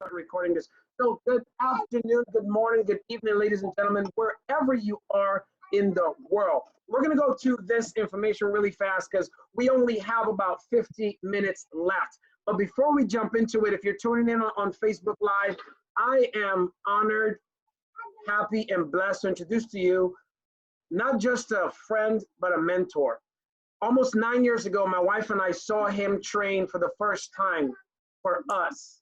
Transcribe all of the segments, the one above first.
start recording this. So good afternoon, good morning, good evening, ladies and gentlemen, wherever you are in the world. We're going to go to this information really fast because we only have about 50 minutes left. But before we jump into it, if you're tuning in on Facebook Live, I am honored, happy, and blessed to introduce to you not just a friend, but a mentor. Almost 9 years ago, my wife and I saw him train for the first time for us.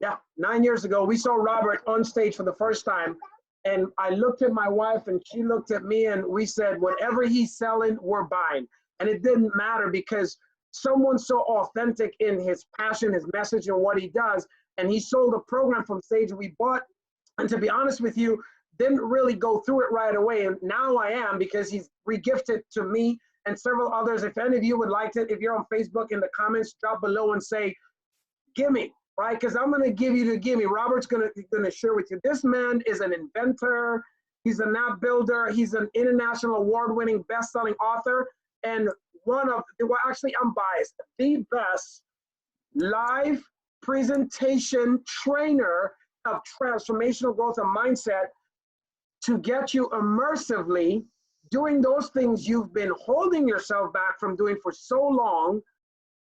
Yeah, 9 years ago, we saw Robert on stage for the first time. And I looked at my wife and she looked at me and we said, whatever he's selling, we're buying. And it didn't matter because someone's so authentic in his passion, his message, and what he does. And he sold a program from stage we bought. And to be honest with you, didn't really go through it right away. And now I am, because he's regifted to me and several others. If any of you would like it, if you're on Facebook, in the comments, drop below and say, gimme, right? Because I'm going to give you the gimme. Robert's going to share with you. This man is an inventor. He's a map builder. He's an international award-winning best-selling author. And one of, well, actually, I'm biased, the best live presentation trainer of transformational growth and mindset to get you immersively doing those things you've been holding yourself back from doing for so long.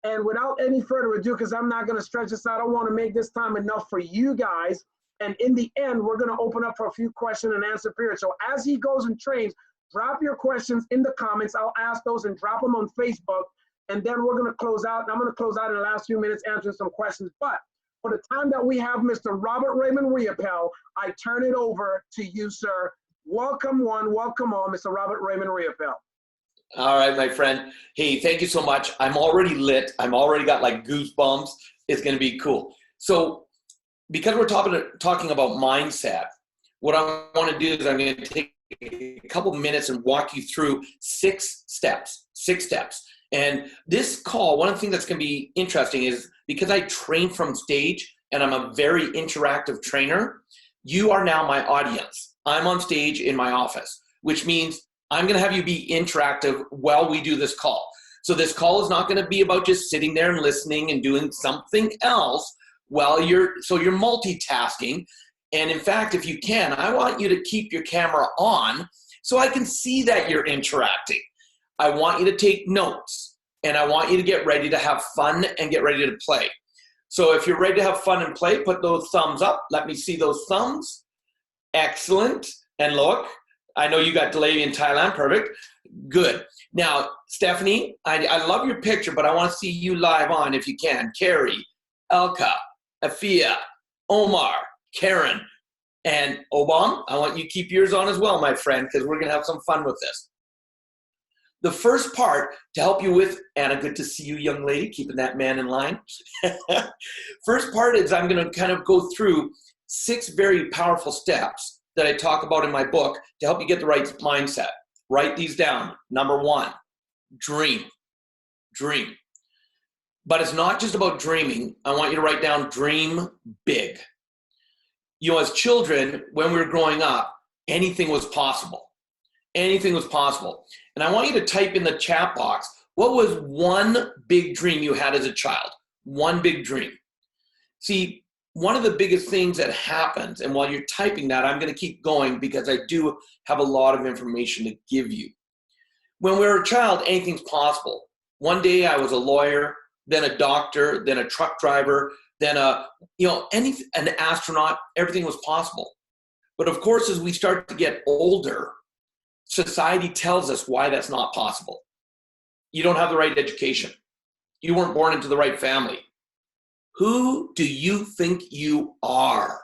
And without any further ado, because I'm not going to stretch this out, I want to make this time enough for you guys. And in the end, we're going to open up for a few question and answer period. So as he goes and trains, drop your questions in the comments. I'll ask those and drop them on Facebook. And then we're going to close out. And I'm going to close out in the last few minutes answering some questions. But for the time that we have Mr. Robert Raymond Riopel, I turn it over to you, sir. Welcome one, welcome all, Mr. Robert Raymond Riopel. All right, my friend. Hey, thank you so much. I'm already lit. I'm already got like goosebumps. It's going to be cool. So because we're talking about mindset, what I want to do is I'm going to take a couple minutes and walk you through six steps. And this call, one of the things that's going to be interesting is because I train from stage and I'm a very interactive trainer, you are now my audience. I'm on stage in my office, which means I'm going to have you be interactive while we do this call. So this call is not going to be about just sitting there and listening and doing something else while you're multitasking. And in fact, if you can, I want you to keep your camera on so I can see that you're interacting. I want you to take notes and I want you to get ready to have fun and get ready to play. So if you're ready to have fun and play, put those thumbs up. Let me see those thumbs. Excellent. And look, I know you got delay in Thailand. Perfect. Good. Now, Stephanie, I love your picture, but I want to see you live on if you can. Carrie, Elka, Afia, Omar, Karen, and Obam. I want you to keep yours on as well, my friend, because we're going to have some fun with this. The first part to help you with, Anna, good to see you, young lady, keeping that man in line. First part is I'm going to kind of go through 6 very powerful steps that I talk about in my book to help you get the right mindset. Write these down. Number 1, dream. Dream. But it's not just about dreaming. I want you to write down dream big. You know, as children, when we were growing up, anything was possible. Anything was possible. And I want you to type in the chat box, what was one big dream you had as a child? One big dream. See, one of the biggest things that happens, and while you're typing that, I'm going to keep going because I do have a lot of information to give you. When we were a child, anything's possible. One day I was a lawyer, then a doctor, then a truck driver, then an astronaut. Everything was possible. But of course, as we start to get older, society tells us why that's not possible. You don't have the right education. You weren't born into the right family. Who do you think you are?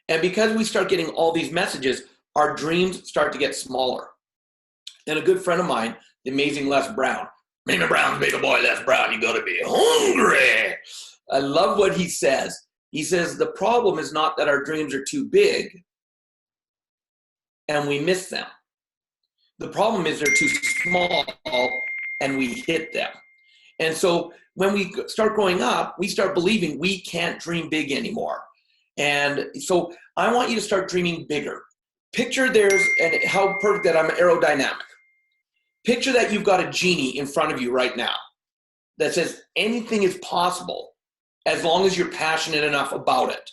And because we start getting all these messages, our dreams start to get smaller. And a good friend of mine, the amazing Les Brown, "Make a Brown, make a boy Les Brown, you gotta be hungry." I love what he says. He says, the problem is not that our dreams are too big and we miss them. The problem is they're too small and we hit them. And so when we start growing up, we start believing we can't dream big anymore. And so I want you to start dreaming bigger. Picture and how perfect that I'm aerodynamic. Picture that you've got a genie in front of you right now that says anything is possible as long as you're passionate enough about it.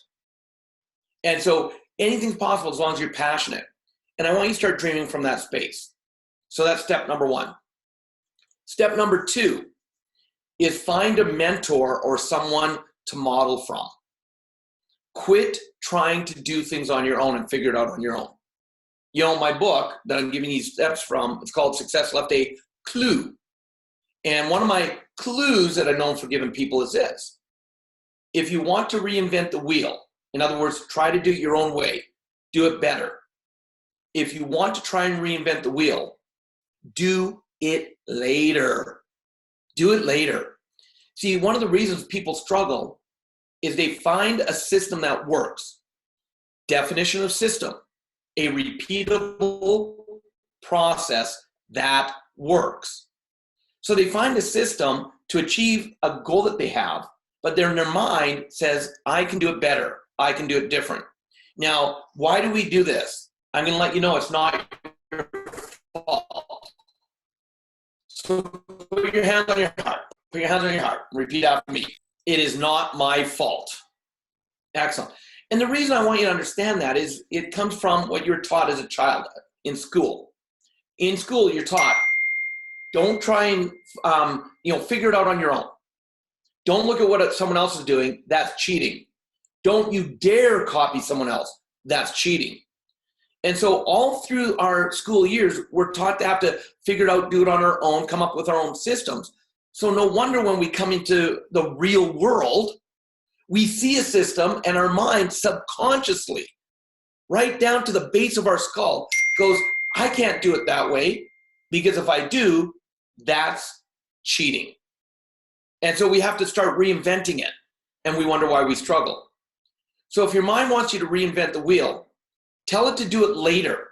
And so anything's possible as long as you're passionate. And I want you to start dreaming from that space. So that's step number one. Step number two is find a mentor or someone to model from. Quit trying to do things on your own and figure it out on your own. You know, my book that I'm giving you steps from, it's called Success Left a Clue. And one of my clues that I'm known for giving people is this. If you want to reinvent the wheel, in other words, try to do it your own way, do it better. If you want to try and reinvent the wheel, do it later. Do it later. See, one of the reasons people struggle is they find a system that works. Definition of system, a repeatable process that works. So they find a system to achieve a goal that they have, but their mind says, I can do it better. I can do it different. Now, why do we do this? I'm going to let you know it's not your fault. So put your hands on your heart. Put your hands on your heart. Repeat after me. It is not my fault. Excellent. And the reason I want you to understand that is it comes from what you're taught as a child in school. In school, you're taught, don't try and figure it out on your own. Don't look at what someone else is doing. That's cheating. Don't you dare copy someone else. That's cheating. And so all through our school years, we're taught to have to figure it out, do it on our own, come up with our own systems. So no wonder when we come into the real world, we see a system and our mind subconsciously, right down to the base of our skull, goes, I can't do it that way because if I do, that's cheating. And so we have to start reinventing it and we wonder why we struggle. So if your mind wants you to reinvent the wheel, tell it to do it later.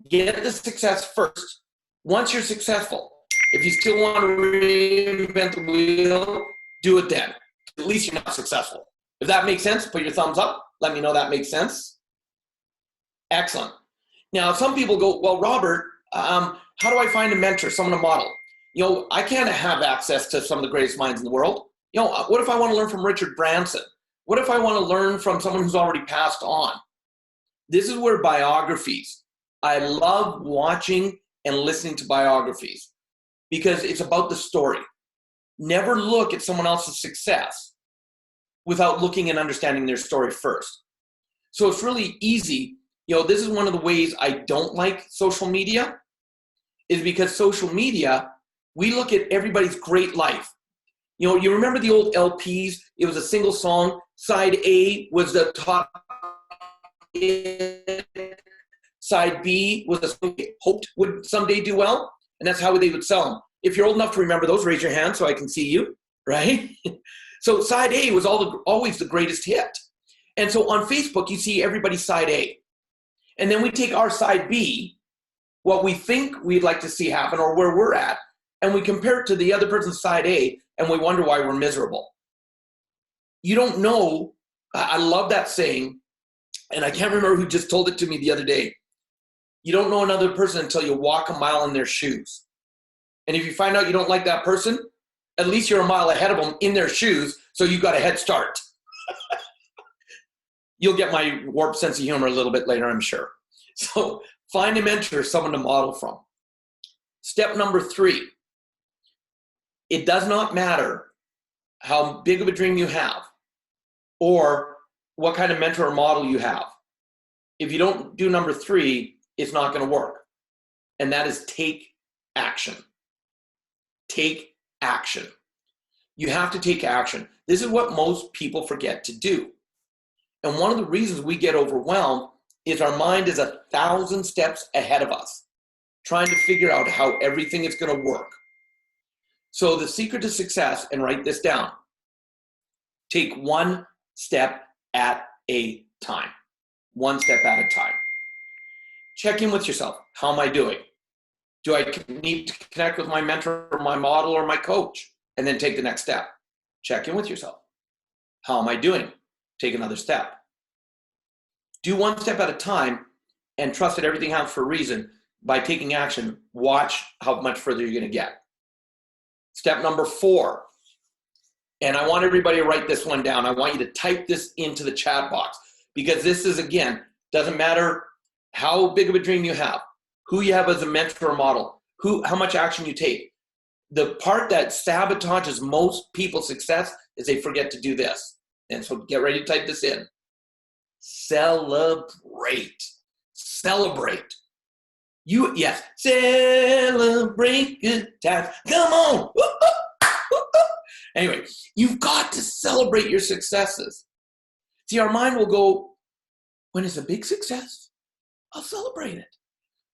Get the success first. Once you're successful, if you still want to reinvent the wheel, do it then. At least you're not successful. If that makes sense, put your thumbs up. Let me know that makes sense. Excellent. Now, some people go, well, Robert, how do I find a mentor, someone to model? You know, I can't have access to some of the greatest minds in the world. You know, what if I want to learn from Richard Branson? What if I want to learn from someone who's already passed on? This is where biographies. I love watching and listening to biographies because it's about the story. Never look at someone else's success without looking and understanding their story first. So it's really easy. You know, this is one of the ways I don't like social media is because social media, we look at everybody's great life. You know, you remember the old LPs? It was a single song. Side A was the top hit. Side B was a song they hoped would someday do well. And that's how they would sell them. If you're old enough to remember those, raise your hand so I can see you, right? So side A was always the greatest hit. And so on Facebook, you see everybody's side A. And then we take our side B, what we think we'd like to see happen or where we're at, and we compare it to the other person's side A, and we wonder why we're miserable. You don't know. I love that saying, and I can't remember who just told it to me the other day. You don't know another person until you walk a mile in their shoes. And if you find out you don't like that person, at least you're a mile ahead of them in their shoes, so you've got a head start. You'll get my warped sense of humor a little bit later, I'm sure. So find a mentor, someone to model from. Step number 3. It does not matter how big of a dream you have or what kind of mentor or model you have. If you don't do number 3, it's not going to work. And that is take action. Take action. You have to take action. This is what most people forget to do. And one of the reasons we get overwhelmed is our mind is 1,000 steps ahead of us, trying to figure out how everything is going to work. So the secret to success, and write this down, take one step at a time. One step at a time. Check in with yourself. How am I doing? Do I need to connect with my mentor or my model or my coach? And then take the next step. Check in with yourself. How am I doing? Take another step. Do one step at a time and trust that everything happens for a reason. By taking action, watch how much further you're going to get. Step number 4, And I want everybody to write this one down. I want you to type this into the chat box, because this is, again, doesn't matter how big of a dream you have, who you have as a mentor or model, how much action you take. The part that sabotages most people's success is they forget to do this. And so get ready to type this in. Celebrate. Celebrate. Yes. Celebrate good times. Come on. Anyway, you've got to celebrate your successes. See, our mind will go, when it's a big success, I'll celebrate it.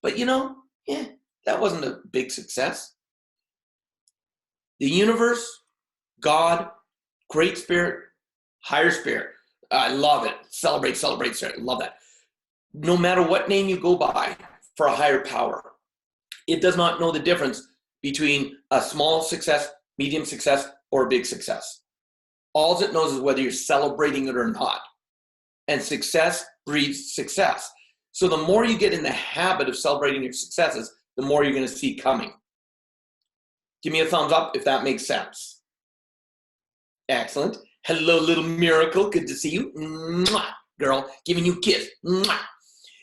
But that wasn't a big success. The universe, God, Great Spirit, Higher Spirit. I love it. Celebrate, celebrate, celebrate. Love that. No matter what name you go by for a higher power, it does not know the difference between a small success, medium success, or a big success. All it knows is whether you're celebrating it or not. And success breeds success. So the more you get in the habit of celebrating your successes, the more you're going to see coming. Give me a thumbs up if that makes sense. Excellent. Hello, little miracle. Good to see you. Mwah, girl, giving you a kiss. Mwah.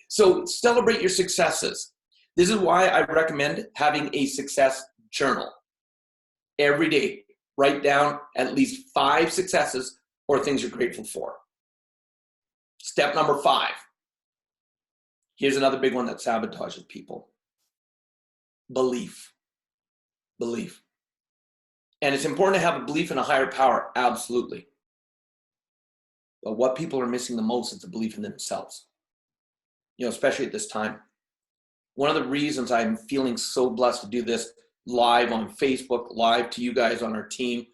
So celebrate your successes. This is why I recommend having a success journal. Every day, write down at least 5 successes or things you're grateful for. Step number 5. Here's another big one that sabotages people. Belief. Belief. And it's important to have a belief in a higher power, absolutely. But what people are missing the most is the belief in themselves. Especially at this time. One of the reasons I'm feeling so blessed to do this live on Facebook, live to you guys on our team,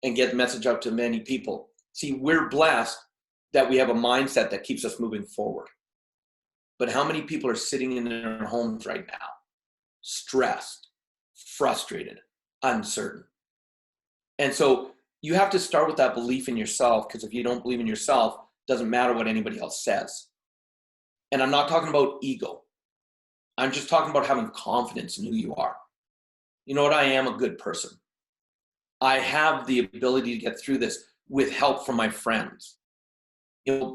and get the message out to many people. See, we're blessed that we have a mindset that keeps us moving forward. But how many people are sitting in their homes right now, stressed, frustrated, uncertain? And so you have to start with that belief in yourself, because if you don't believe in yourself, it doesn't matter what anybody else says. And I'm not talking about ego. I'm just talking about having confidence in who you are. You know what? I am a good person. I have the ability to get through this with help from my friends.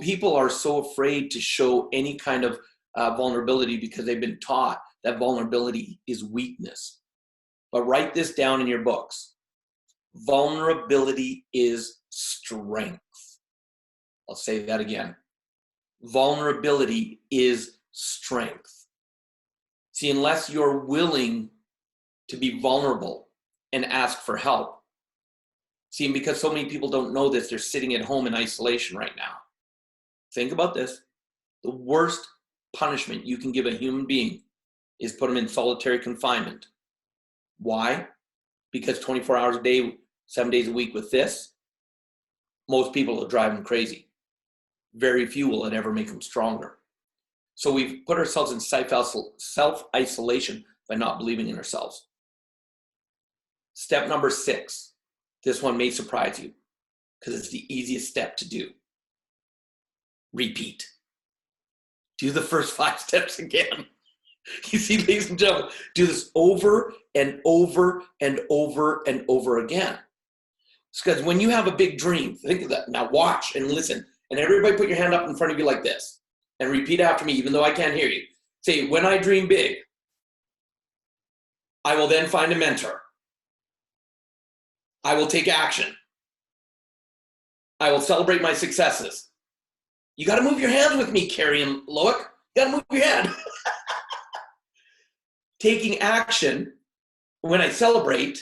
People are so afraid to show any kind of vulnerability because they've been taught that vulnerability is weakness. But write this down in your books. Vulnerability is strength. I'll say that again. Vulnerability is strength. See, unless you're willing to be vulnerable and ask for help. See, and because so many people don't know this, they're sitting at home in isolation right now. Think about this. The worst punishment you can give a human being is put them in solitary confinement. Why? Because 24 hours a day, 7 days a week with this, most people will drive them crazy. Very few will it ever make them stronger. So we've put ourselves in self-isolation by not believing in ourselves. Step number 6. This one may surprise you because it's the easiest step to do. Repeat. Do the first 5 steps again. You see, ladies and gentlemen, do this over and over and over and over again. It's because when you have a big dream, think of that. Now watch and listen. And everybody put your hand up in front of you like this. And repeat after me, even though I can't hear you. Say, when I dream big, I will then find a mentor. I will take action. I will celebrate my successes. You got to move your hands with me, Carrie and Loic. You got to move your hand. Taking action, when I celebrate,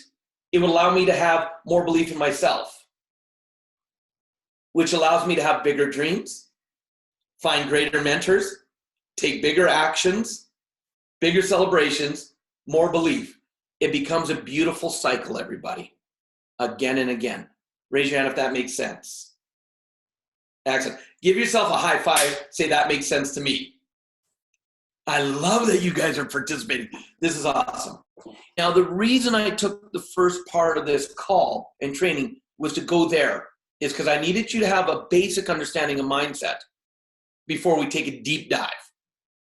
it will allow me to have more belief in myself, which allows me to have bigger dreams, find greater mentors, take bigger actions, bigger celebrations, more belief. It becomes a beautiful cycle, everybody, again and again. Raise your hand if that makes sense. Excellent. Give yourself a high five. Say, that makes sense to me. I love that you guys are participating. This is awesome. Now, the reason I took the first part of this call and training was to go there, is because I needed you to have a basic understanding of mindset before we take a deep dive.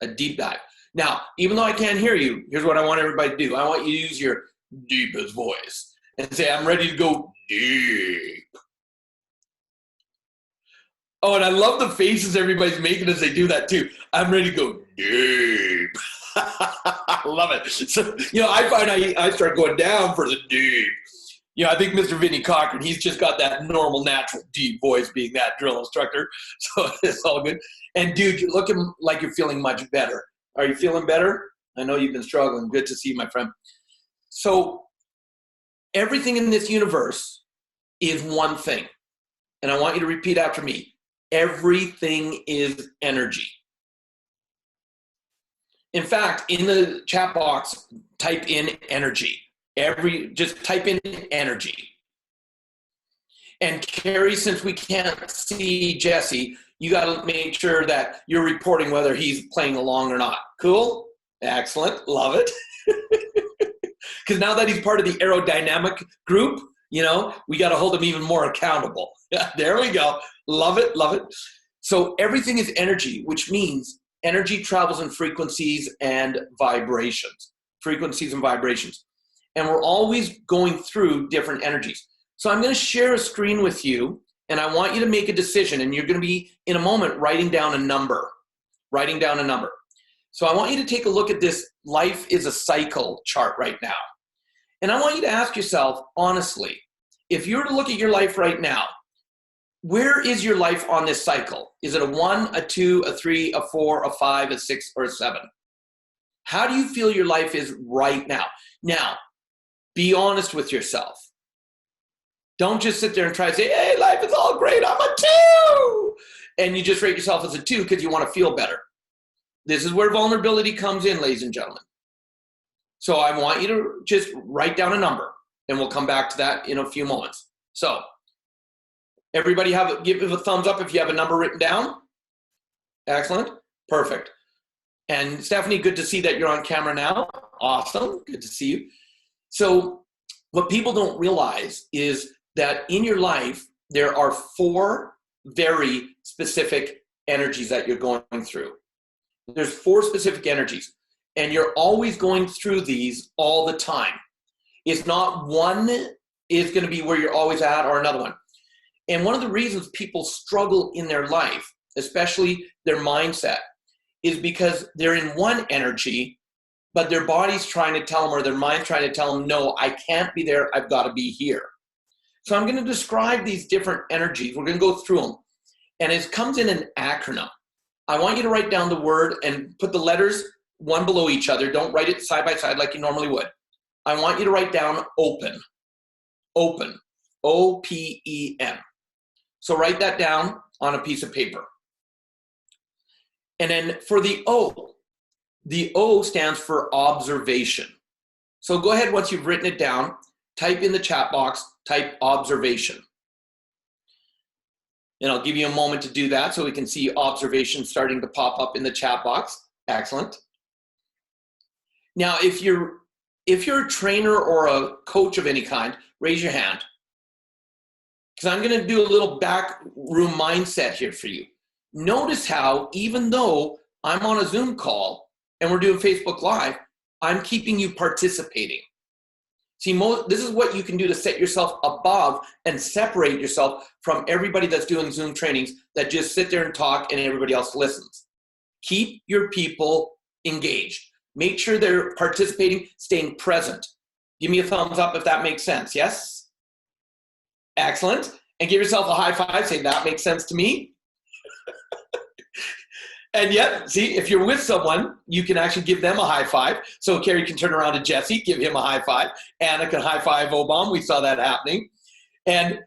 A deep dive. Now, even though I can't hear you, here's what I want everybody to do. I want you to use your deepest voice and say, I'm ready to go deep. Oh, and I love the faces everybody's making as they do that too. I'm ready to go deep. I love it. So, I find I start going down for the deep. I think Mr. Vinny Cochran, he's just got that normal, natural, deep voice being that drill instructor. So it's all good. And dude, you're looking like you're feeling much better. Are you feeling better? I know you've been struggling. Good to see you, my friend. So everything in this universe is one thing. And I want you to repeat after me. Everything is energy. In fact, in the chat box, type in energy. Just type in energy. And Carrie, since we can't see Jesse, you got to make sure that you're reporting whether he's playing along or not. Cool? Excellent. Love it. Because now that he's part of the aerodynamic group, we got to hold him even more accountable. There we go. Love it. Love it. So everything is energy, which means energy travels in frequencies and vibrations. Frequencies and vibrations. And we're always going through different energies. So I'm going to share a screen with you, and I want you to make a decision, and you're going to be, in a moment, writing down a number. Writing down a number. So I want you to take a look at this life is a cycle chart right now. And I want you to ask yourself, honestly, if you were to look at your life right now, where is your life on this cycle? Is it a 1, a 2, a 3, a 4, a 5, a 6, or a 7? How do you feel your life is right now? Now, be honest with yourself. Don't just sit there and try to say, hey, life is all great, I'm a 2! And you just rate yourself as a 2 because you want to feel better. This is where vulnerability comes in, ladies and gentlemen. So I want you to just write down a number, and we'll come back to that in a few moments. So everybody give a thumbs up if you have a number written down. Excellent. Perfect. And Stephanie, good to see that you're on camera now. Awesome. Good to see you. So what people don't realize is that in your life, there are 4 very specific energies that you're going through. There's 4 specific energies, and you're always going through these all the time. It's not one is going to be where you're always at or another one. And one of the reasons people struggle in their life, especially their mindset, is because they're in one energy, but their body's trying to tell them, or their mind's trying to tell them, no, I can't be there, I've got to be here. So I'm going to describe these different energies. We're going to go through them. And it comes in an acronym. I want you to write down the word and put the letters one below each other. Don't write it side by side like you normally would. I want you to write down open. Open. O-P-E-N. So write that down on a piece of paper. And then for the O stands for observation. So go ahead, once you've written it down, type in the chat box, type observation. And I'll give you a moment to do that so we can see observation starting to pop up in the chat box. Excellent. Now, if you're a trainer or a coach of any kind, raise your hand. Because I'm going to do a little back room mindset here for you. Notice how, even though I'm on a Zoom call and we're doing Facebook Live, I'm keeping you participating. See, this is what you can do to set yourself above and separate yourself from everybody that's doing Zoom trainings that just sit there and talk and everybody else listens. Keep your people engaged. Make sure they're participating, staying present. Give me a thumbs up if that makes sense, yes? Excellent. And give yourself a high five, say that makes sense to me. And yet, see, if you're with someone, you can actually give them a high five. So Carrie can turn around to Jesse, give him a high five. Anna can high five Obama. We saw that happening. And,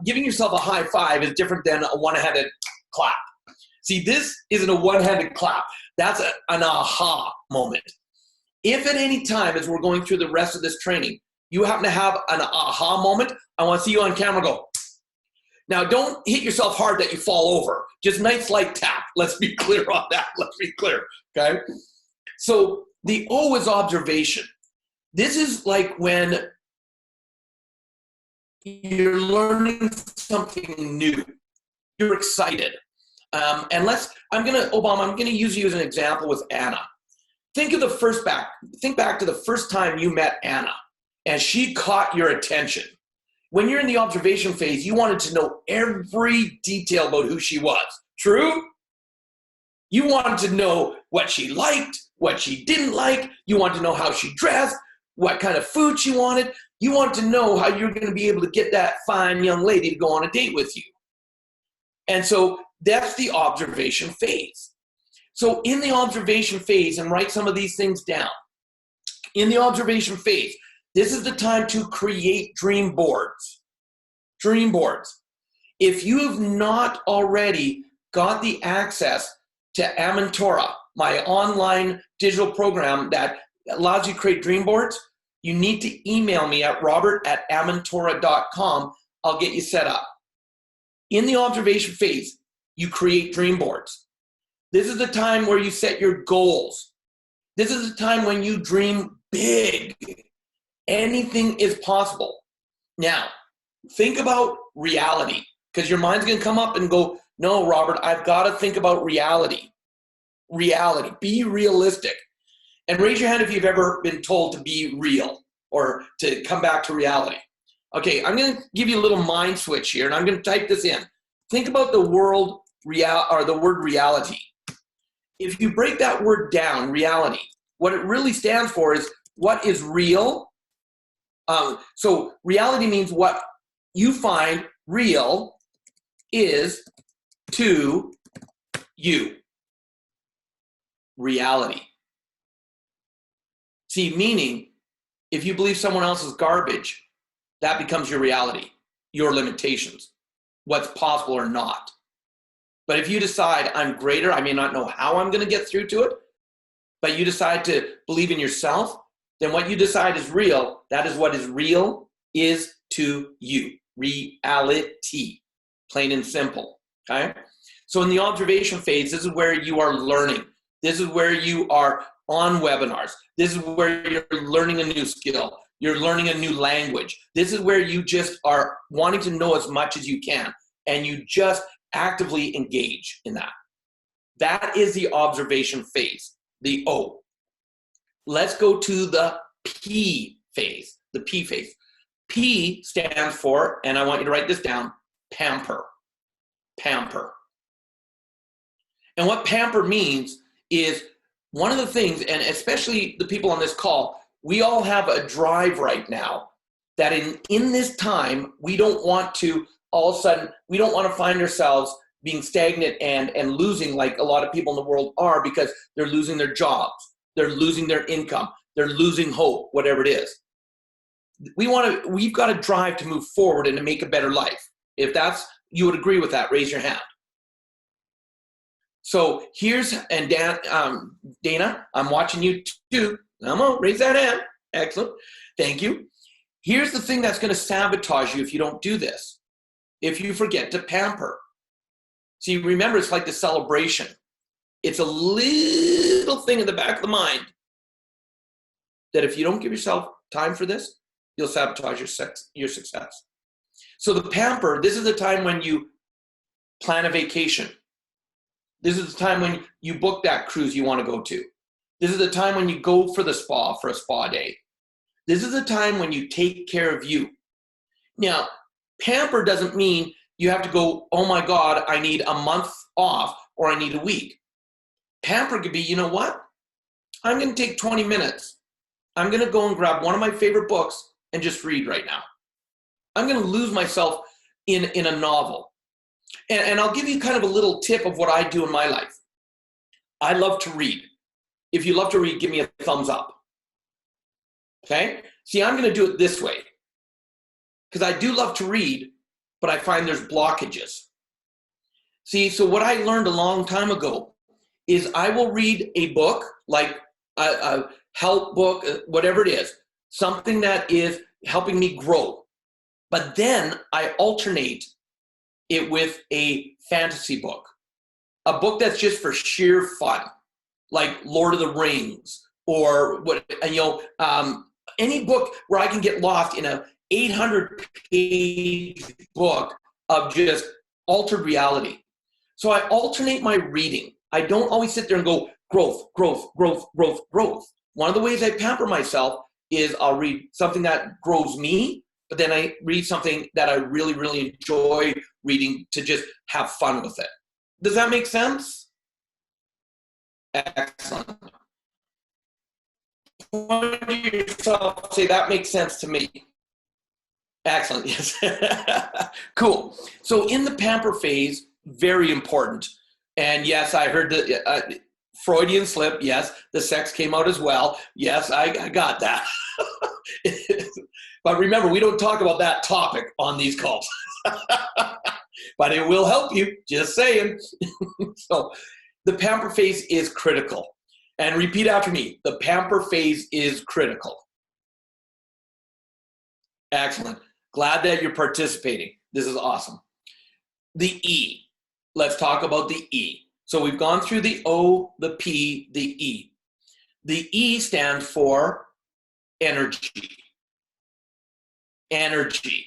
giving yourself a high five is different than a one-handed clap. See, this isn't a one-handed clap. That's an aha moment. If at any time, as we're going through the rest of this training, you happen to have an aha moment, I want to see you on camera go. Now, don't hit yourself hard that you fall over. Just nice light tap. Let's be clear on that. Let's be clear, okay? So the O is observation. This is like when you're learning something new. You're excited. I'm going to use you as an example with Anna. Think back to the first time you met Anna and she caught your attention. When you're in the observation phase, you wanted to know every detail about who she was. True? You wanted to know what she liked, what she didn't like. You wanted to know how she dressed, what kind of food she wanted. You wanted to know how you're going to be able to get that fine young lady to go on a date with you. And so that's the observation phase. So in the observation phase, and write some of these things down. In the observation phase, this is the time to create dream boards. Dream boards. If you have not already got the access to Amantora, my online digital program that allows you to create dream boards, you need to email me at robert@amantora.com. I'll get you set up. In the observation phase, you create dream boards. This is the time where you set your goals. This is the time when you dream big. Anything is possible. Now, think about reality, because your mind's going to come up and go, no, Robert, I've got to think about reality. Reality. Be realistic. And raise your hand if you've ever been told to be real or to come back to reality. Okay, I'm going to give you a little mind switch here, and I'm going to type this in. Think about the word reality. If you break that word down, reality, what it really stands for is what is real. So reality means what you find real is to you. Reality. See, meaning, if you believe someone else is garbage, that becomes your reality, your limitations, what's possible or not. But if you decide I'm greater, I may not know how I'm going to get through to it, but you decide to believe in yourself, then what you decide is real, that is what is real is to you. Reality, plain and simple, okay? So in the observation phase, this is where you are learning. This is where you are on webinars. This is where you're learning a new skill. You're learning a new language. This is where you just are wanting to know as much as you can, and you just actively engage in that. That is the observation phase, the O. Let's go to the P phase, the P phase. P stands for, and I want you to write this down, pamper. Pamper. And what pamper means is one of the things, and especially the people on this call, we all have a drive right now that in this time, we don't want to, all of a sudden, we don't want to find ourselves being stagnant and losing like a lot of people in the world are, because they're losing their jobs, they're losing their income, they're losing hope, whatever it is. We've got a drive to move forward and to make a better life. If you would agree with that, raise your hand. So here's, and Dana, I'm watching you too. Come on, raise that hand. Excellent. Thank you. Here's the thing that's going to sabotage you if you don't do this. If you forget to pamper. See, remember, it's like the celebration. It's a little thing in the back of the mind that if you don't give yourself time for this, you'll sabotage your success. So the pamper, this is the time when you plan a vacation. This is the time when you book that cruise you want to go to. This is the time when you go for the spa for a spa day. This is the time when you take care of you. Now, pamper doesn't mean you have to go, oh my God, I need a month off or I need a week. Pamper could be, you know what? I'm going to take 20 minutes. I'm going to go and grab one of my favorite books and just read right now. I'm going to lose myself in a novel. And I'll give you kind of a little tip of what I do in my life. I love to read. If you love to read, give me a thumbs up. Okay? See, I'm going to do it this way. Because I do love to read, but I find there's blockages. See, so what I learned a long time ago is I will read a book, like a help book, whatever it is, something that is helping me grow. But then I alternate it with a fantasy book, a book that's just for sheer fun, like Lord of the Rings, or any book where I can get lost in a 800-page book of just altered reality. So I alternate my reading. I don't always sit there and go growth, growth, growth, growth, growth. One of the ways I pamper myself is I'll read something that grows me but then I read something that I really, really enjoy reading to just have fun with it. Does that make sense? Excellent. Point to yourself, say, that makes sense to me. Excellent, yes. Cool. So in the pamper phase, very important. And yes, I heard the Freudian slip. Yes, the sex came out as well. Yes, I got that. But remember, we don't talk about that topic on these calls. But it will help you, just saying. So the pamper phase is critical. And repeat after me, the pamper phase is critical. Excellent. Glad that you're participating. This is awesome. The E. Let's talk about the E. So we've gone through the O, the P, the E. The E stands for energy. Energy.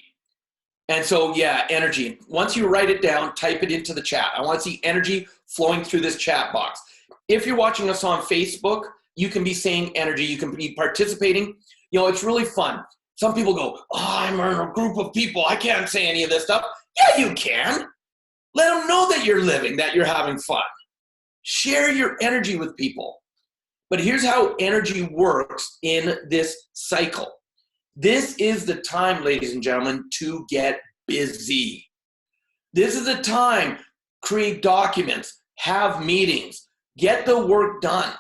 And so, yeah, energy. Once you write it down, type it into the chat. I want to see energy flowing through this chat box. If you're watching us on Facebook, you can be saying energy. You can be participating. You know, it's really fun. Some people go, oh, I'm in a group of people. I can't say any of this stuff. Yeah, you can. Let them know that you're living, that you're having fun. Share your energy with people. But here's how energy works in this cycle. This is the time, ladies and gentlemen, to get busy. This is the time, create documents, have meetings, get the work done.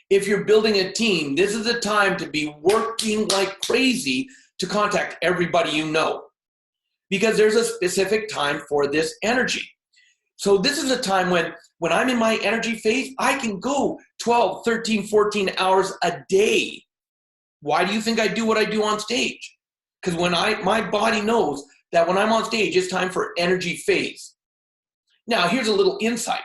If you're building a team, this is the time to be working like crazy to contact everybody you know, because there's a specific time for this energy. So this is a time when I'm in my energy phase, I can go 12, 13, 14 hours a day. Why do you think I do what I do on stage? Because when my body knows that when I'm on stage, it's time for energy phase. Now, here's a little insight.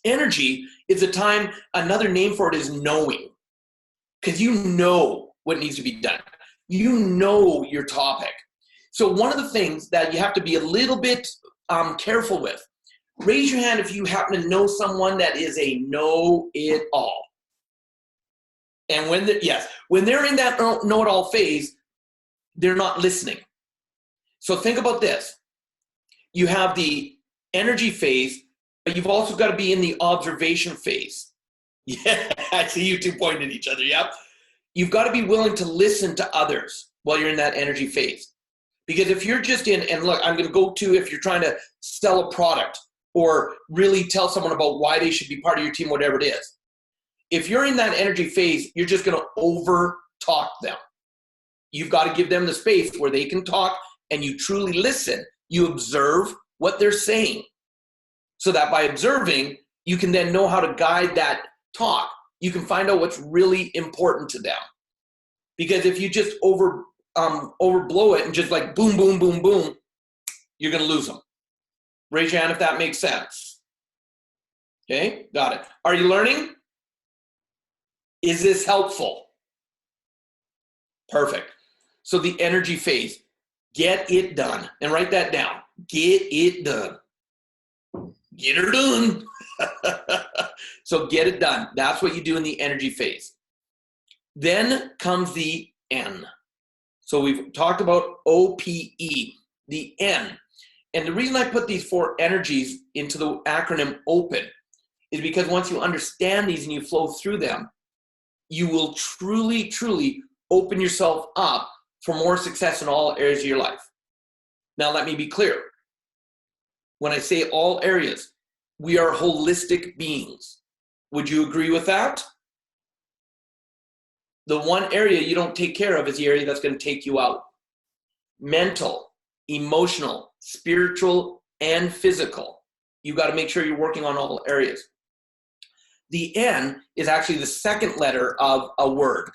Energy is a time, another name for it is knowing, because you know what needs to be done. You know your topic. So one of the things that you have to be a little bit careful with, raise your hand if you happen to know someone that is a know-it-all. And when they're in that know-it-all phase, they're not listening. So think about this. You have the energy phase, but you've also got to be in the observation phase. Yeah, I see you two pointing at each other, yep. You've got to be willing to listen to others while you're in that energy phase. Because if you're just in, and look, I'm going to go to if you're trying to sell a product or really tell someone about why they should be part of your team, whatever it is. If you're in that energy phase, you're just going to over-talk them. You've got to give them the space where they can talk and you truly listen. You observe what they're saying so that by observing, you can then know how to guide that talk. You can find out what's really important to them. Because if you just overblow it and just like boom, boom, boom, boom, you're going to lose them. Raise your hand if that makes sense. Okay, got it. Are you learning? Is this helpful? Perfect. So the energy phase, get it done. And write that down. Get it done. Get her done. So get it done. That's what you do in the energy phase. Then comes the N. So we've talked about OPE, the N. And the reason I put these four energies into the acronym OPEN is because once you understand these and you flow through them, you will truly, truly open yourself up for more success in all areas of your life. Now, let me be clear. When I say all areas, we are holistic beings. Would you agree with that? The one area you don't take care of is the area that's going to take you out. Mental, emotional, spiritual, and physical. You've got to make sure you're working on all areas. The N is actually the second letter of a word,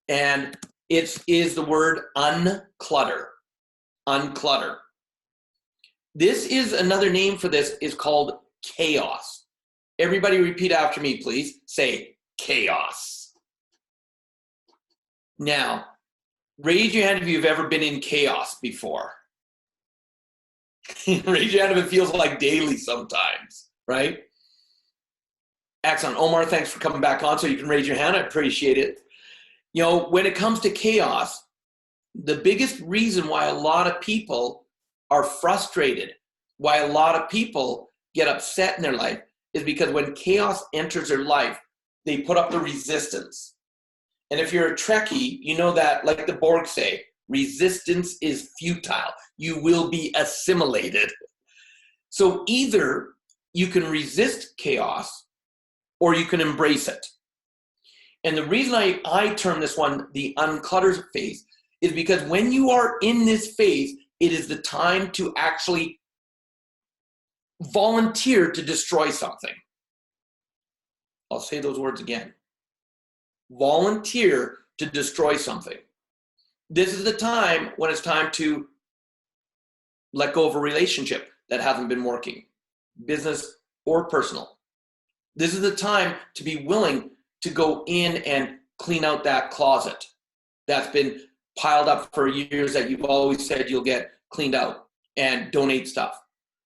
and it is the word unclutter. Unclutter. This is another name for this, is called chaos. Everybody repeat after me, please. Say chaos. Now, raise your hand if you've ever been in chaos before. Raise your hand if it feels like daily sometimes, right? Excellent. Omar, thanks for coming back on so you can raise your hand. I appreciate it. You know, when it comes to chaos, the biggest reason why a lot of people are frustrated, why a lot of people get upset in their life, is because when chaos enters their life, they put up the resistance. And if you're a Trekkie, you know that, like the Borg say, resistance is futile. You will be assimilated. So either you can resist chaos or you can embrace it. And the reason I term this one the unclutter phase is because when you are in this phase, it is the time to actually volunteer to destroy something. I'll say those words again. Volunteer to destroy something. This is the time when it's time to let go of a relationship that hasn't been working, business or personal. This is the time to be willing to go in and clean out that closet that's been piled up for years that you've always said you'll get cleaned out, and donate stuff.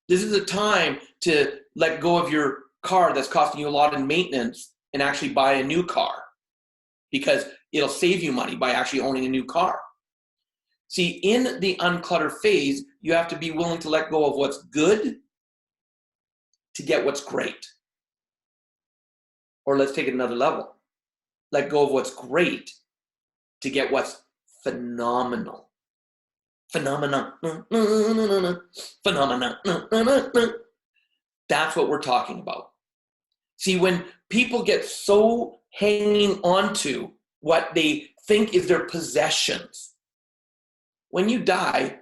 This is the time to let go of your car that's costing you a lot in maintenance and actually buy a new car, because it'll save you money by actually owning a new car. See, in the unclutter phase, you have to be willing to let go of what's good to get what's great. Or let's take it another level. Let go of what's great to get what's phenomenal. Phenomena. Phenomena. That's what we're talking about. See, when people get so hanging on to what they think is their possessions, when you die,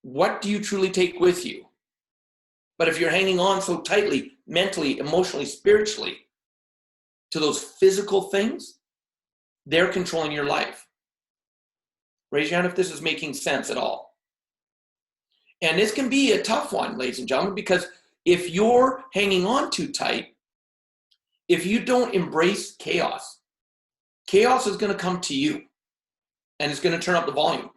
what do you truly take with you? But if you're hanging on so tightly, mentally, emotionally, spiritually, to those physical things, they're controlling your life. Raise your hand if this is making sense at all. And this can be a tough one, ladies and gentlemen, because if you're hanging on too tight, if you don't embrace chaos, chaos is going to come to you, and it's going to turn up the volume.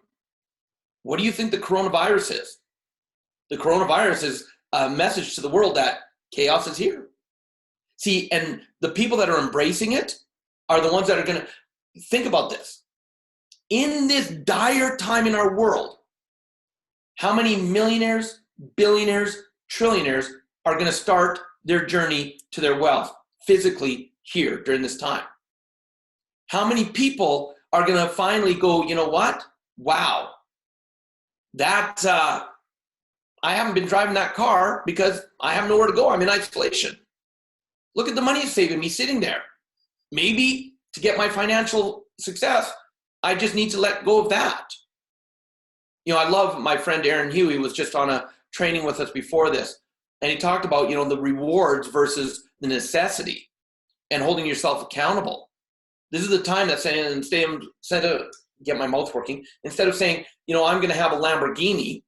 What do you think the coronavirus is? The coronavirus is a message to the world that chaos is here. See, and the people that are embracing it are the ones that are going to think about this. In this dire time in our world, how many millionaires, billionaires, trillionaires are going to start their journey to their wealth physically here during this time? How many people are going to finally go, you know what? Wow, that I haven't been driving that car because I have nowhere to go. I'm in isolation. Look at the money it's saving me sitting there. Maybe to get my financial success, I just need to let go of that. You know, I love my friend Aaron Huey was just on a training with us before this, and he talked about, you know, the rewards versus the necessity and holding yourself accountable. This is the time that's saying, instead of get my mouth working, instead of saying, you know, I'm going to have a Lamborghini,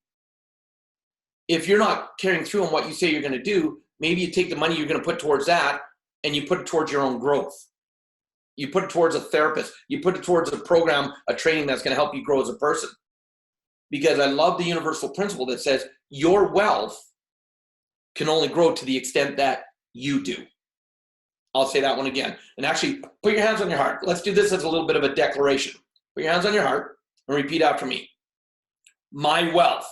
if you're not carrying through on what you say you're going to do, maybe you take the money you're going to put towards that and you put it towards your own growth. You put it towards a therapist. You put it towards a program, a training that's going to help you grow as a person. Because I love the universal principle that says your wealth can only grow to the extent that you do. I'll say that one again. And actually, put your hands on your heart. Let's do this as a little bit of a declaration. Put your hands on your heart and repeat after me. My wealth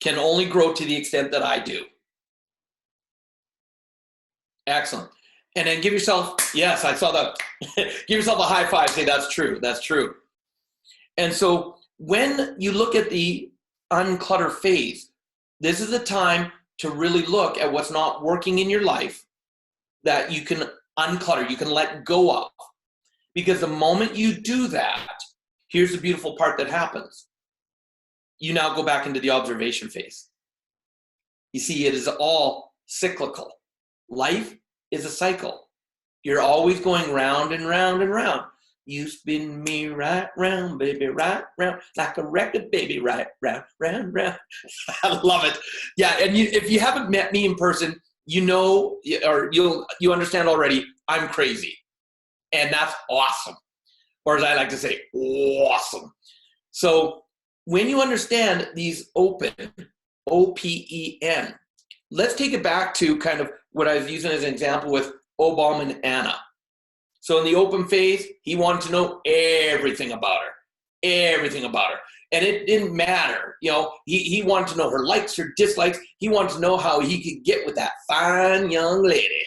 can only grow to the extent that I do. Excellent. And then give yourself, yes, I saw that. Give yourself a high five. Say, that's true. That's true. And so when you look at the unclutter phase, this is the time to really look at what's not working in your life that you can unclutter, you can let go of. Because the moment you do that, here's the beautiful part that happens. You now go back into the observation phase. You see, it is all cyclical. Life is a cycle. You're always going round and round and round. You spin me right round, baby, right round, like a record, baby, right round, round, round. I love it. Yeah, and if you haven't met me in person, you know, or you understand already, I'm crazy. And that's awesome. Or as I like to say, awesome. So when you understand these open, O-P-E-N, let's take it back to kind of what I was using as an example with Obama and Anna. So in the open phase, he wanted to know everything about her. everything about her. And it didn't matter. You know, he wanted to know her likes, her dislikes. He wanted to know how he could get with that fine young lady.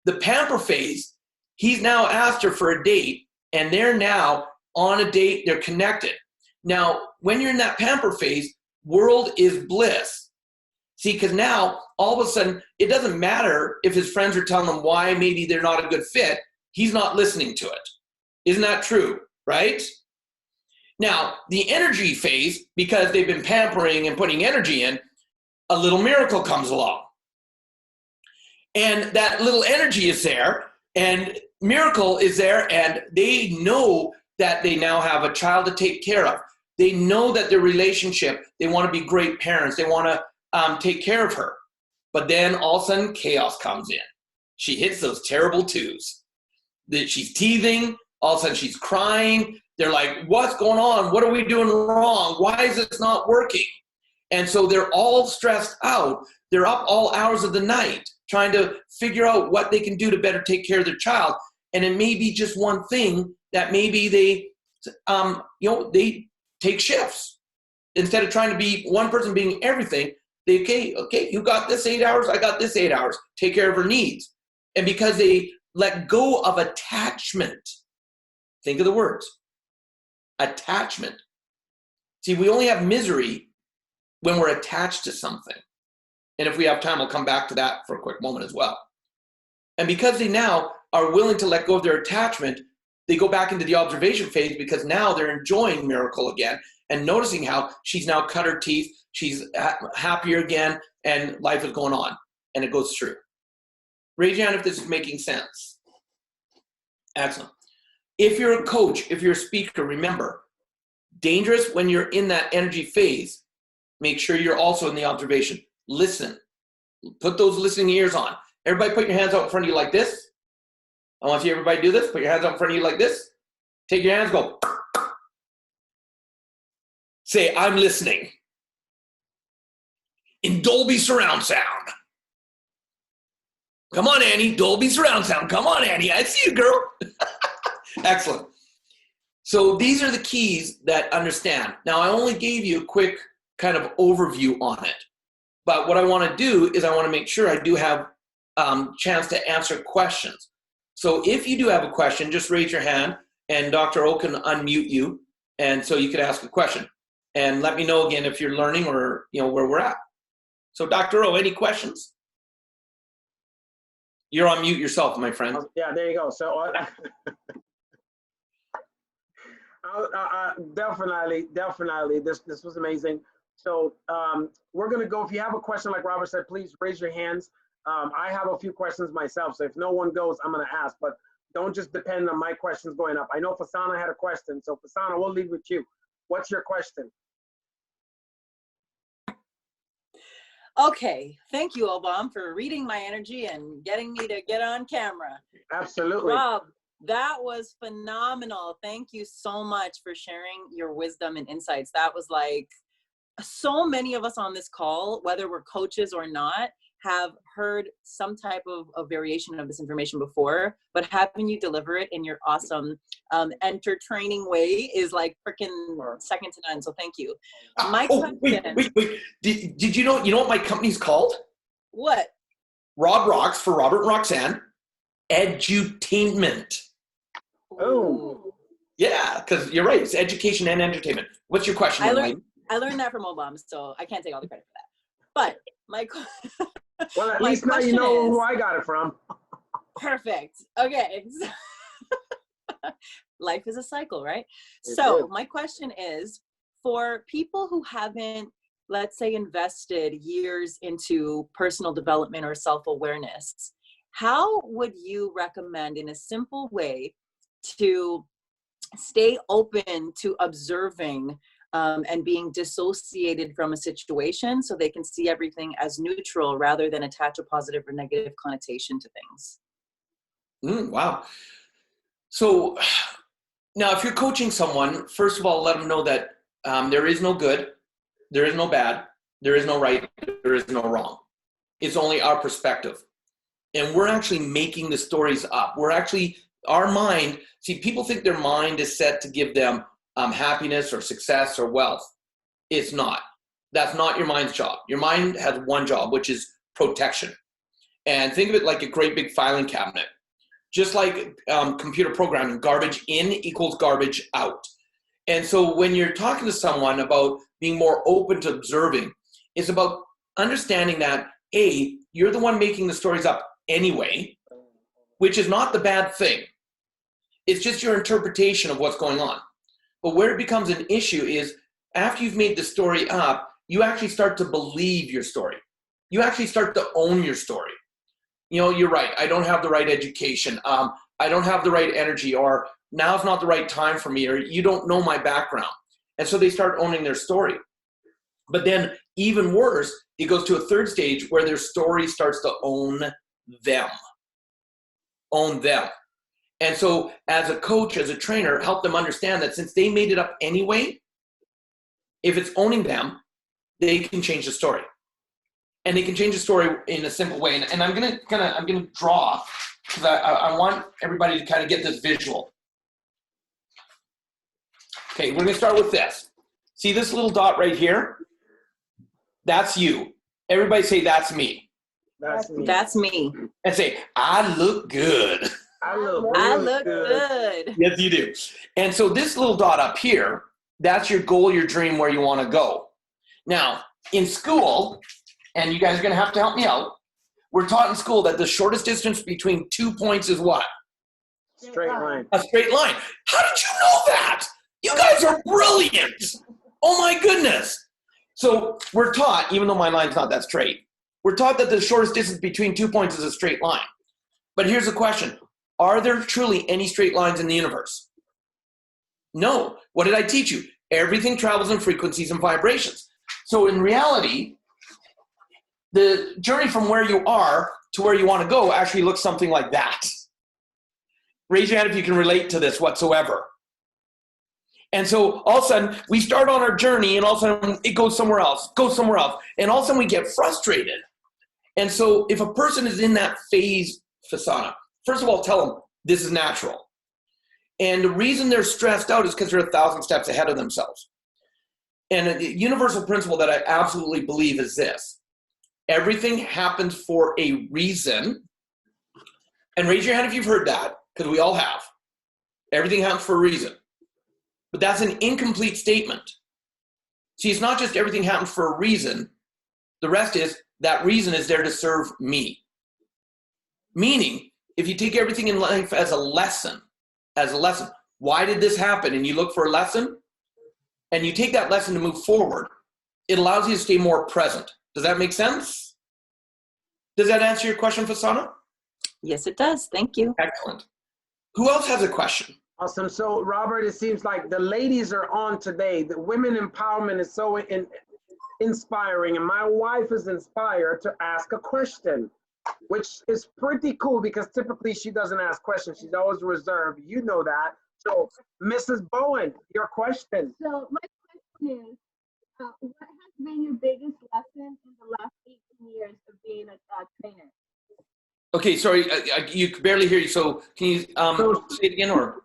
The pamper phase, he's now asked her for a date, and they're now on a date. They're connected. Now, when you're in that pamper phase, world is bliss. See, because now, all of a sudden, it doesn't matter if his friends are telling him why maybe they're not a good fit. He's not listening to it. Isn't that true, right? Now, the energy phase, because they've been pampering and putting energy in, a little miracle comes along. And that little energy is there, and miracle is there, and they know that they now have a child to take care of. They know that their relationship, they want to be great parents. They want to take care of her. But then all of a sudden, chaos comes in. She hits those terrible twos. She's teething. All of a sudden, she's crying. They're like, what's going on? What are we doing wrong? Why is this not working? And so they're all stressed out. They're up all hours of the night trying to figure out what they can do to better take care of their child. And it may be just one thing that maybe they, they take shifts. Instead of trying to be one person being everything, they, okay, you got this 8 hours, I got this 8 hours. Take care of her needs. And because they let go of attachment, think of the words, attachment. See, we only have misery when we're attached to something. And if we have time, I'll come back to that for a quick moment as well. And because they now are willing to let go of their attachment, they go back into the observation phase because now they're enjoying miracle again and noticing how she's now cut her teeth, she's happier again, and life is going on, and it goes through. Raise your hand if this is making sense. Excellent. If you're a coach, if you're a speaker, remember, dangerous when you're in that energy phase, make sure you're also in the observation. Listen. Put those listening ears on. Everybody put your hands out in front of you like this. I want to see everybody do this. Put your hands out in front of you like this. Take your hands, go. Say, I'm listening. In Dolby surround sound. Come on, Annie. Dolby surround sound. Come on, Annie. I see you, girl. Excellent. So these are the keys that understand. Now, I only gave you a quick kind of overview on it. But what I want to do is I want to make sure I do have chance to answer questions. So if you do have a question, just raise your hand and Dr. O can unmute you. And so you could ask a question. And let me know again if you're learning or where we're at. So Dr. O, any questions? You're on mute yourself, my friend. Yeah, there you go. So definitely, this was amazing. So we're going to go, if you have a question, like Robert said, please raise your hands. I have a few questions myself, so if no one goes, I'm going to ask, but don't just depend on my questions going up. I know Fasana had a question, so Fasana, we'll lead with you. What's your question? Okay, thank you, Obam, for reading my energy and getting me to get on camera. Absolutely. Rob, that was phenomenal. Thank you so much for sharing your wisdom and insights. That was like, so many of us on this call, whether we're coaches or not, have heard some type of variation of this information before, but having you deliver it in your awesome entertaining way is like freaking second to none. So thank you. My question, wait. Did you know what my company's called? What? Rob Rocks for Robert and Roxanne. Edutainment. Oh. Yeah, because you're right. It's education and entertainment. What's your question? I learned that from Obama, so I can't take all the credit for that. But my well, at least now you know who I got it from. Perfect. Okay. Life is a cycle, right? So my question is, for people who haven't, let's say, invested years into personal development or self-awareness, how would you recommend in a simple way to stay open to observing and being dissociated from a situation so they can see everything as neutral rather than attach a positive or negative connotation to things? Wow. So now if you're coaching someone, first of all, let them know that there is no good, there is no bad, there is no right, there is no wrong. It's only our perspective. And we're actually making the stories up. We're actually, our mind, see, people think their mind is set to give them happiness or success or wealth. It's not. That's not your mind's job. Your mind has one job, which is protection. And think of it like a great big filing cabinet. Just like computer programming, garbage in equals garbage out. And so when you're talking to someone about being more open to observing, it's about understanding that, A, you're the one making the stories up anyway, which is not the bad thing. It's just your interpretation of what's going on. But where it becomes an issue is after you've made the story up, you actually start to believe your story. You actually start to own your story. You know, you're right. I don't have the right education. I don't have the right energy, or now's not the right time for me, or you don't know my background. And so they start owning their story. But then even worse, it goes to a third stage where their story starts to own them. Own them. And so as a coach, as a trainer, help them understand that since they made it up anyway, if it's owning them, they can change the story. And they can change the story in a simple way. And I'm gonna draw, because I want everybody to kind of get this visual. Okay, we're gonna start with this. See this little dot right here? That's you. Everybody say, that's me. That's me. That's me. And say, I look good. I look good. Yes, you do. And so this little dot up here, that's your goal, your dream, where you want to go. Now, in school, and you guys are going to have to help me out, we're taught in school that the shortest distance between 2 points is what? Straight line. A straight line. How did you know that? You guys are brilliant. Oh my goodness. So we're taught, even though my line's not that straight, we're taught that the shortest distance between 2 points is a straight line. But here's the question. Are there truly any straight lines in the universe? No. What did I teach you? Everything travels in frequencies and vibrations. So in reality, the journey from where you are to where you want to go actually looks something like that. Raise your hand if you can relate to this whatsoever. And so all of a sudden, we start on our journey, and all of a sudden, it goes somewhere else, and all of a sudden, we get frustrated. And so if a person is in that phase, Fasana, first of all, tell them this is natural. And the reason they're stressed out is because they're 1,000 steps ahead of themselves. And a universal principle that I absolutely believe is this. Everything happens for a reason. And raise your hand if you've heard that, because we all have. Everything happens for a reason. But that's an incomplete statement. See, it's not just everything happens for a reason. The rest is that reason is there to serve me. Meaning, if you take everything in life as a lesson, why did this happen? And you look for a lesson, and you take that lesson to move forward, it allows you to stay more present. Does that make sense? Does that answer your question, Fasana? Yes, it does. Thank you. Excellent. Who else has a question? Awesome. So, Robert, it seems like the ladies are on today. The women empowerment is so inspiring, and my wife is inspired to ask a question, which is pretty cool because typically she doesn't ask questions. She's always reserved. You know that. So, Mrs. Bowen, your question. So my question is, what has been your biggest lesson in the last 18 years of being a trainer? Okay, sorry, you could barely hear you. So can you say it again, or?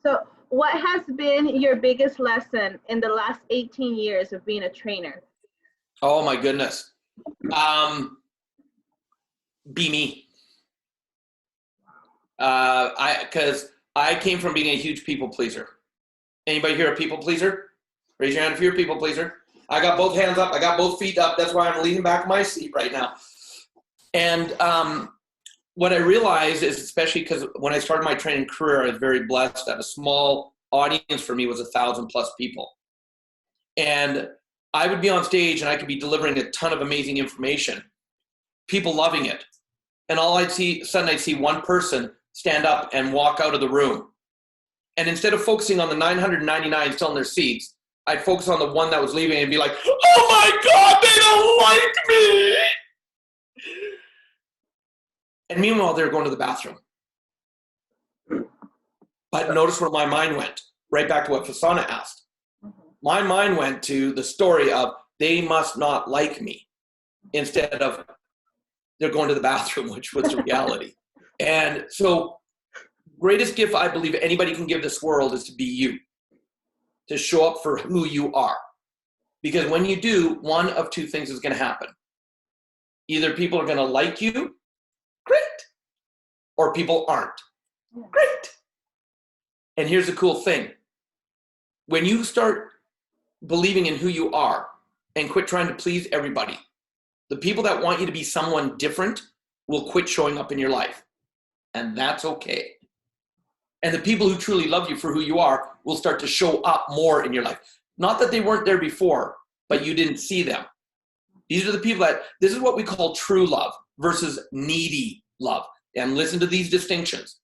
So what has been your biggest lesson in the last 18 years of being a trainer? Oh my goodness. Be me. Because I came from being a huge people pleaser. Anybody here a people pleaser? Raise your hand if you're a people pleaser. I got both hands up. I got both feet up. That's why I'm leaning back in my seat right now. And what I realized is, especially because when I started my training career, I was very blessed that a small audience for me was 1,000+ people. And I would be on stage and I could be delivering a ton of amazing information, people loving it. And all suddenly I'd see one person stand up and walk out of the room. And instead of focusing on the 999 still in their seats, I'd focus on the one that was leaving and be like, oh my God, they don't like me. And meanwhile, they were going to the bathroom. But notice where my mind went, right back to what Fasana asked. My mind went to the story of they must not like me instead of they're going to the bathroom, which was the reality. And so greatest gift I believe anybody can give this world is to be you. to show up for who you are. Because when you do, one of two things is going to happen. Either people are going to like you, great, or people aren't, great. And here's the cool thing. When you start believing in who you are and quit trying to please everybody, the people that want you to be someone different will quit showing up in your life. And that's okay. And the people who truly love you for who you are will start to show up more in your life. Not that they weren't there before, but you didn't see them. These are the people that, this is what we call true love versus needy love. And listen to these distinctions.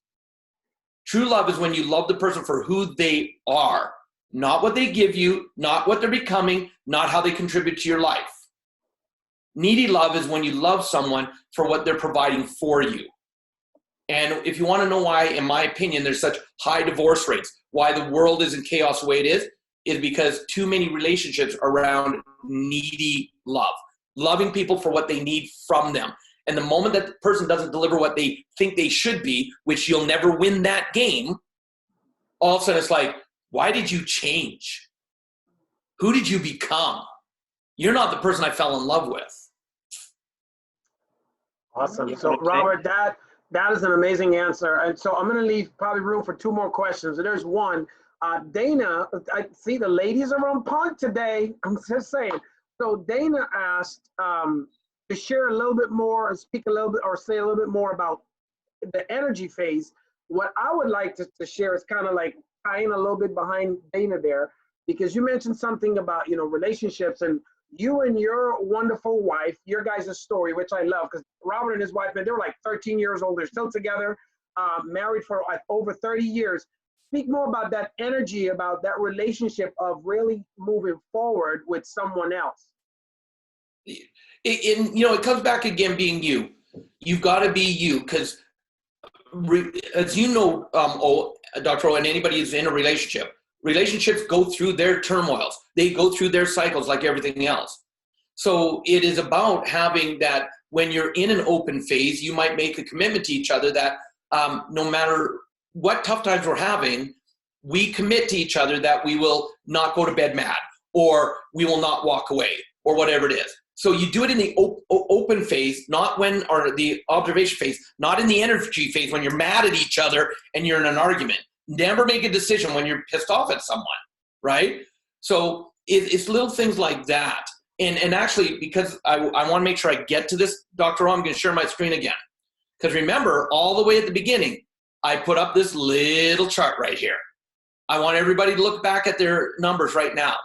True love is when you love the person for who they are, not what they give you, not what they're becoming, not how they contribute to your life. Needy love is when you love someone for what they're providing for you. And if you want to know why, in my opinion, there's such high divorce rates, why the world is in chaos the way it is because too many relationships are around needy love, loving people for what they need from them. And the moment that the person doesn't deliver what they think they should be, which you'll never win that game, all of a sudden it's like, why did you change? Who did you become? You're not the person I fell in love with. Awesome. So Robert, that is an amazing answer. And so I'm going to leave probably room for two more questions. And there's one. Dana, I see the ladies are on point today. I'm just saying. So Dana asked to share a little bit more and speak a little bit or say a little bit more about the energy phase. What I would like to share is kind of like tying a little bit behind Dana there, because you mentioned something about, relationships, and you and your wonderful wife, your guys' story, which I love, because Robert and his wife, man, they were like 13 years old. They're still together, married for like over 30 years. Speak more about that energy, about that relationship of really moving forward with someone else. It comes back again being you. You've got to be you, because as you know, Dr. O, and anybody who's in a relationship, relationships go through their turmoils. They go through their cycles like everything else. So it is about having that when you're in an open phase, you might make a commitment to each other that no matter what tough times we're having, we commit to each other that we will not go to bed mad, or we will not walk away, or whatever it is. So you do it in the open phase, or the observation phase, not in the energy phase when you're mad at each other and you're in an argument. Never make a decision when you're pissed off at someone, right? So it's little things like that. And actually, because I want to make sure I get to this, Dr. O, I'm going to share my screen again. Because remember, all the way at the beginning, I put up this little chart right here. I want everybody to look back at their numbers right now.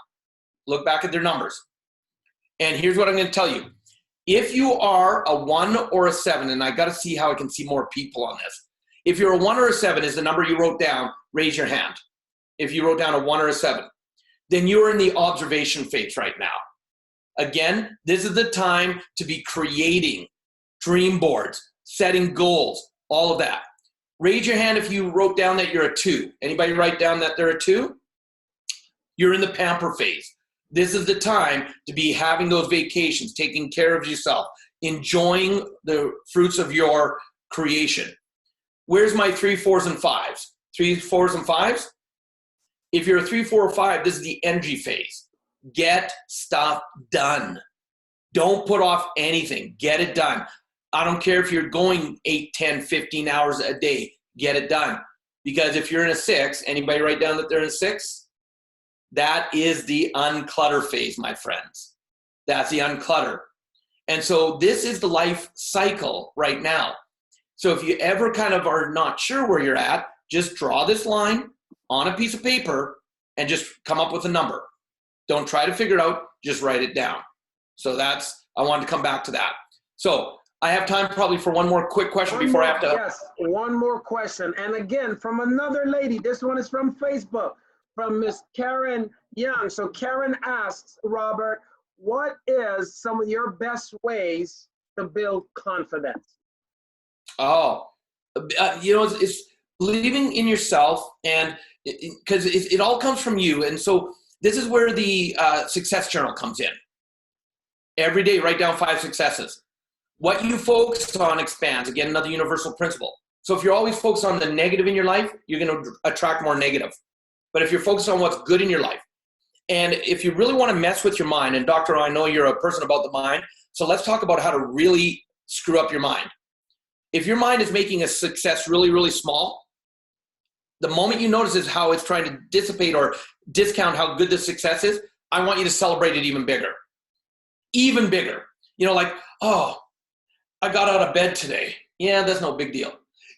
Look back at their numbers. And here's what I'm going to tell you. If you are a 1 or a 7, and I got to see how I can see more people on this. If you're a 1 or a 7 is the number you wrote down, raise your hand. If you wrote down a 1 or a 7, then you're in the observation phase right now. Again, this is the time to be creating dream boards, setting goals, all of that. Raise your hand if you wrote down that you're a 2. Anybody write down that they're a 2? You're in the pamper phase. This is the time to be having those vacations, taking care of yourself, enjoying the fruits of your creation. Where's my 3, 4s, and 5s? 3, 4s, and 5s? If you're a 3, 4, or 5, this is the energy phase. Get stuff done. Don't put off anything. Get it done. I don't care if you're going 8, 10, 15 hours a day. Get it done. Because if you're in a 6, anybody write down that they're in a 6? That is the unclutter phase, my friends. That's the unclutter. And so this is the life cycle right now. So if you ever kind of are not sure where you're at, just draw this line on a piece of paper and just come up with a number. Don't try to figure it out, just write it down. So I wanted to come back to that. So I have time probably for one more quick question before I have to. Yes, one more question. And again, from another lady, this one is from Facebook, from Miss Karen Young. So Karen asks, Robert, what is some of your best ways to build confidence? Oh, it's believing in yourself, and because it all comes from you. And so this is where the success journal comes in. Every day, write down 5 successes. What you focus on expands. Again, another universal principle. So if you're always focused on the negative in your life, you're going to attract more negative. But if you're focused on what's good in your life, And if you really want to mess with your mind, and Doctor, I know you're a person about the mind, so let's talk about how to really screw up your mind. If your mind is making a success really, really small, the moment you notice is how it's trying to dissipate or discount how good the success is, I want you to celebrate it even bigger. Even bigger. You know, like, oh, I got out of bed today. Yeah, that's no big deal.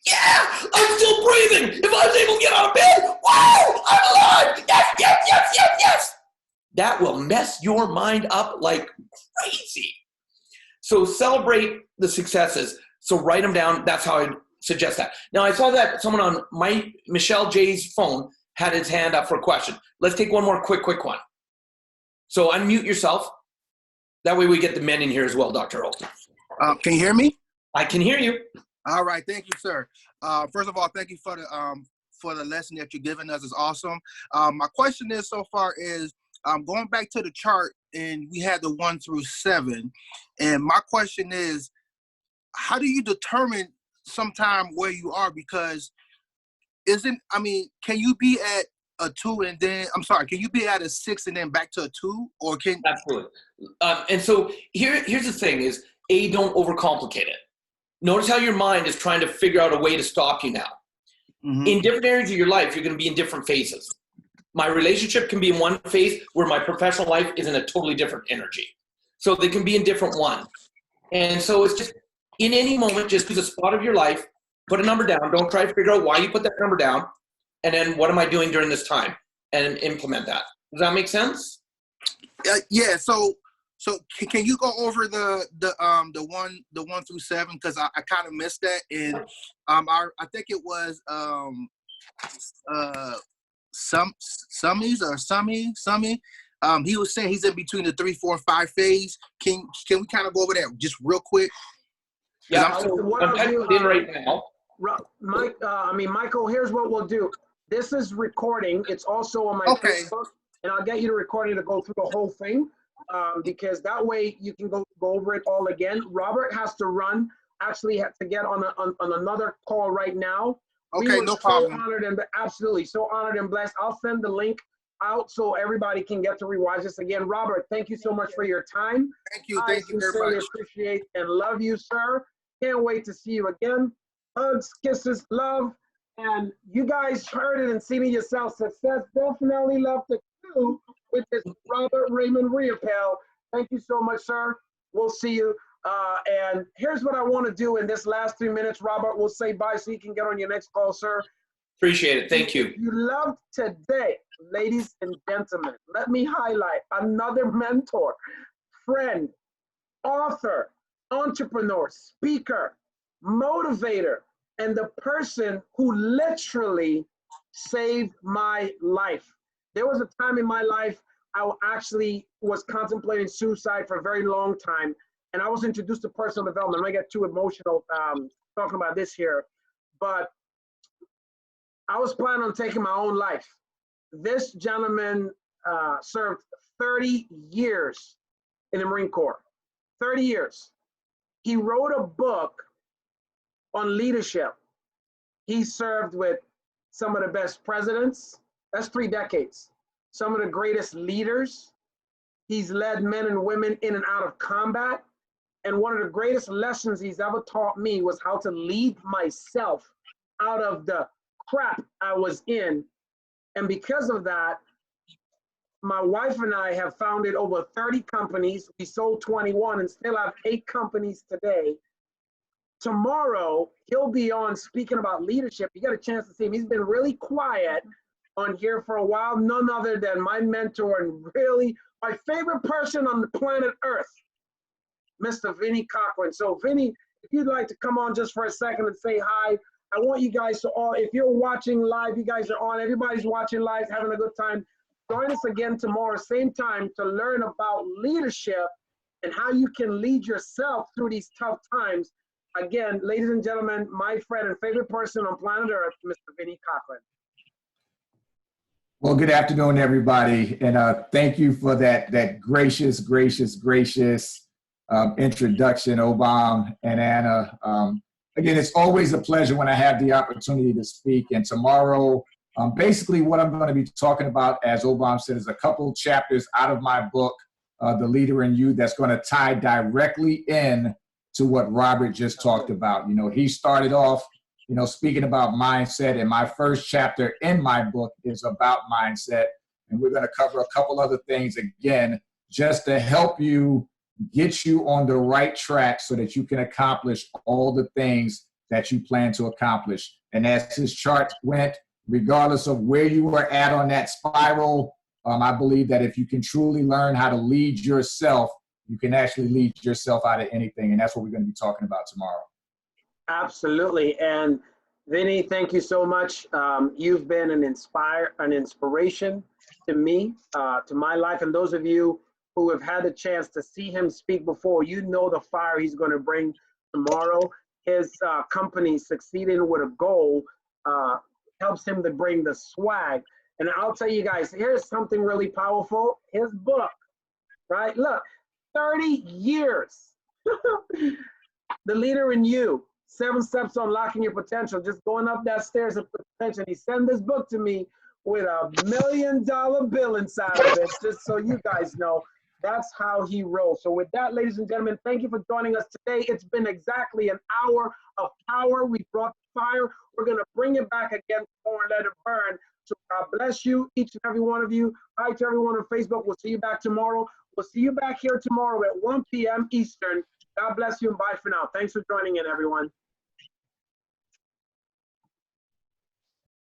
Yeah, I'm still breathing. If I was able to get out of bed, wow, I'm alive. Yes, yes, yes, yes, yes. That will mess your mind up like crazy. So celebrate the successes. So write them down. That's how I suggest that. Now, I saw that someone on Michelle J's phone had his hand up for a question. Let's take one more quick one. So unmute yourself. That way we get the men in here as well, Dr. O. Can you hear me? I can hear you. All right, thank you, sir. First of all, thank you for the lesson that you're giving us. Is awesome. My question is so far is going back to the chart, and we had the 1 through 7, and my question is, how do you determine sometime where you are? Because can you be at a 2 and then can you be at a 6 and then back to a 2, or can? Absolutely. And so here's the thing: is don't overcomplicate it. Notice how your mind is trying to figure out a way to stop you now. Mm-hmm. In different areas of your life, you're going to be in different phases. My relationship can be in one phase where my professional life is in a totally different energy. So they can be in different ones. And so it's just in any moment, just pick a spot of your life, put a number down. Don't try to figure out why you put that number down. And then what am I doing during this time? And implement that. Does that make sense? Yeah. So can you go over the 1 through 7, because I kind of missed that, and I think it was Summy. He was saying he's in between the 3, 4, and 5 phase. Can we kind of go over that just real quick? Yeah, I'm typing it in right now. Michael, here's what we'll do. This is recording. It's also on my Facebook, and I'll get you the recording to go through the whole thing. Because that way you can go over it all again. Robert has to run. Actually, had to get on another call right now. Okay, no problem. Absolutely, so honored and blessed. I'll send the link out so everybody can get to rewatch this again. Robert, thank you so much for your time. Thank you very much. I sincerely appreciate and love you, sir. Can't wait to see you again. Hugs, kisses, love. And you guys heard it and seen it yourself. Success definitely left the clue, which is Robert Raymond Riopel. Thank you so much, sir. We'll see you. And here's what I want to do in this last 3 minutes. Robert, we'll say bye so you can get on your next call, sir. Appreciate it. Thank you. You loved today, ladies and gentlemen. Let me highlight another mentor, friend, author, entrepreneur, speaker, motivator, and the person who literally saved my life. There was a time in my life I actually was contemplating suicide for a very long time, and I was introduced to personal development. I get too emotional talking about this here, but I was planning on taking my own life. This gentleman served 30 years in the Marine Corps, 30 years. He wrote a book on leadership. He served with some of the best presidents. That's 3 decades. Some of the greatest leaders. He's led men and women in and out of combat. And one of the greatest lessons he's ever taught me was how to lead myself out of the crap I was in. And because of that, my wife and I have founded over 30 companies. We sold 21 and still have 8 companies today. Tomorrow, he'll be on speaking about leadership. You got a chance to see him. He's been really quiet on here for a while. None other than my mentor and really my favorite person on the planet Earth, Mr. Vinny Cochran. So Vinny, if you'd like to come on just for a second and say hi, I want you guys to all, if you're watching live, you guys are on, everybody's watching live, having a good time. Join us again tomorrow, same time, to learn about leadership and how you can lead yourself through these tough times. Again, ladies and gentlemen, my friend and favorite person on planet Earth, Mr. Vinny Cochran. Well, good afternoon, everybody. And thank you for that gracious introduction, Obam and Anna. Again, it's always a pleasure when I have the opportunity to speak. And tomorrow, Basically, what I'm going to be talking about, as Obama said, is a couple chapters out of my book, The Leader in You, that's going to tie directly in to what Robert just talked about. You know, he started off, you know, speaking about mindset, and my first chapter in my book is about mindset. And we're going to cover a couple other things again, just to help you get you on the right track so that you can accomplish all the things that you plan to accomplish. And as his chart went, regardless of where you were at on that spiral, I believe that if you can truly learn how to lead yourself, you can actually lead yourself out of anything. And that's what we're going to be talking about tomorrow. Absolutely. And Vinny, thank you so much. You've been an inspiration to me, to my life. And those of you who have had the chance to see him speak before, you know the fire he's going to bring tomorrow. His company, Succeeding with a Goal, helps him to bring the swag. And I'll tell you guys, here's something really powerful. His book, right? Look, 30 years. The Leader in You, 7 Steps to Unlocking Your Potential, just going up that stairs of potential. He sent this book to me with $1 million bill inside of it, just so you guys know. That's how he rolls. So with that, ladies and gentlemen, thank you for joining us today. It's been exactly an hour of power. We brought the fire. We're going to bring it back again and let it burn. So God bless you, each and every one of you. Hi to everyone on Facebook. We'll see you back tomorrow. We'll see you back here tomorrow at 1 p.m. Eastern. God bless you and bye for now. Thanks for joining in, everyone.